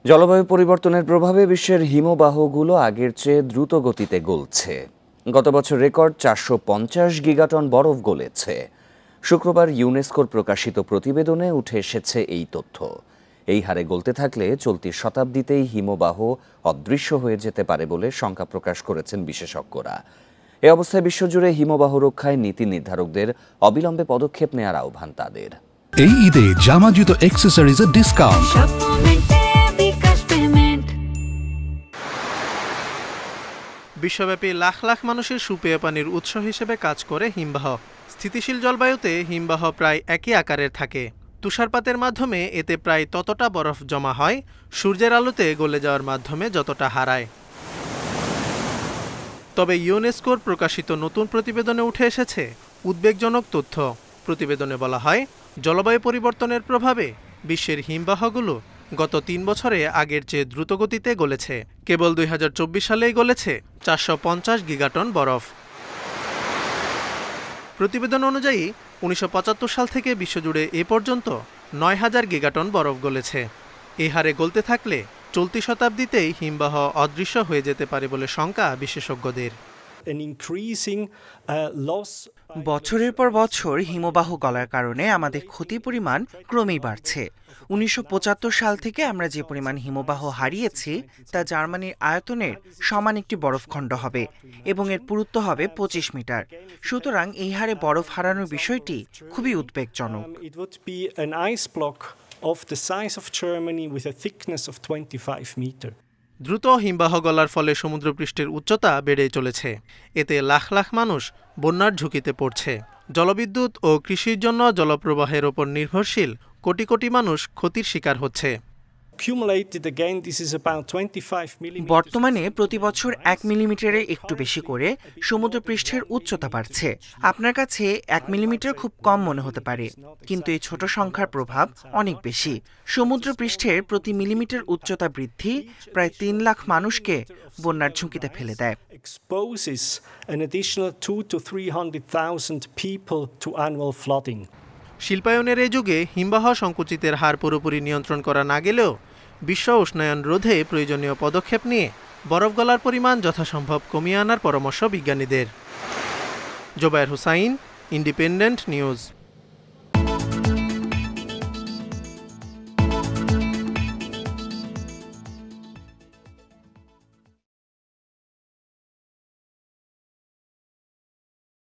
জলবায়ু পরিবর্তনের প্রভাবে বিশ্বের হিমবাহগুলো আগের চেয়ে দ্রুত গতিতে গলছে। গত বছর রেকর্ড 450 গিগাটন বরফ গলেছে। শুক্রবার ইউনেস্কোর প্রকাশিত প্রতিবেদনে উঠে এসেছে এই তথ্য। এই হারে গলতে থাকলে চলতি শতাব্দীতেই হিমবাহ অদৃশ্য হয়ে যেতে পারে বলে শঙ্কা প্রকাশ করেছেন বিশেষজ্ঞরা। এ অবস্থায় বিশ্বজুড়ে হিমবাহ রক্ষায় নীতি নির্ধারকদের অবিলম্বে পদক্ষেপ নেওয়ার আহ্বান তাদের। এই ঈদে জামা জুতো অ্যাক্সেসরিজের ডিসকাউন্ট। বিশ্বব্যাপী লাখ লাখ মানুষের সুপেয় পানির উৎস হিসেবে কাজ করে হিমবাহ। স্থিতিশীল জলবায়ুতে হিমবাহ প্রায় একই আকারের থাকে। তুষারপাতের মাধ্যমে এতে প্রায় ততটা বরফ জমা হয় সূর্যের আলোতে গলে যাওয়ার মাধ্যমে যতটা হারায়। তবে ইউনেস্কোর প্রকাশিত নতুন প্রতিবেদনে উঠে এসেছে উদ্বেগজনক তথ্য। প্রতিবেদনে বলা হয়, জলবায়ু পরিবর্তনের প্রভাবে বিশ্বের হিমবাহগুলো গত 3 বছরে আগের চেয়ে দ্রুতগতিতে গলেছে। কেবল 2024 সালেই গলেছে 450 গিগাটন বরফ। প্রতিবেদন অনুযায়ী 1975 সাল থেকে বিশ্বজুড়ে এ পর্যন্ত 9000 গিগাটন বরফ গলেছে। এই হারে গলতে থাকলে চলতি শতাব্দীতেই হিমবাহ অদৃশ্য হয়ে যেতে পারে বলে শঙ্কা বিশেষজ্ঞদের। বছরের পর বছর হিমবাহ গলার কারণে আমাদের ক্ষতির পরিমাণ ক্রমেই বাড়ছে। 1975 সাল থেকে আমরা যে পরিমাণ হিমবাহ হারিয়েছি তা জার্মানির আয়তনের সমান একটি বরফখণ্ড হবে এবং এর পুরুত্ব হবে 25 মিটার। সুতরাং এই হারে বরফ হারানোর বিষয়টি খুবই উদ্বেগজনক। দ্রুত হিমবাহ গলার ফলে সমুদ্রপৃষ্ঠের উচ্চতা বেড়ে চলেছে। এতে লাখ লাখ মানুষ বন্যার ঝুঁকিতে পড়ছে। জলবিদ্যুৎ ও কৃষির জন্য জলপ্রবাহের ওপর নির্ভরশীল কোটি কোটি মানুষ ক্ষতির শিকার হচ্ছে। বর্তমানে প্রতি বছর 1 মিলিমিটারের একটু বেশি করে সমুদ্রপৃষ্ঠের উচ্চতা বাড়ছে। আপনার কাছে 1 মিলিমিটার খুব কম মনে হতে পারে, কিন্তু এই ছোট সংখ্যার প্রভাব অনেক বেশি। সমুদ্রপৃষ্ঠের প্রতি মিলিমিটার উচ্চতা বৃদ্ধি প্রায় 3 লাখ মানুষকে বন্যার ঝুঁকিতে ফেলে দেয়। শিল্পায়নের এই যুগে হিমবাহ সংকুচিতের হার পুরোপুরি নিয়ন্ত্রণ করা না গেলেও বিশ্ব উষ্ণায়ন রোধে প্রয়োজনীয় পদক্ষেপ নিয়ে বরফ গলার পরিমাণ যথাসম্ভব কমিয়ে আনার পরামর্শ বিজ্ঞানীদের। Zobayer Hussain, Independent news.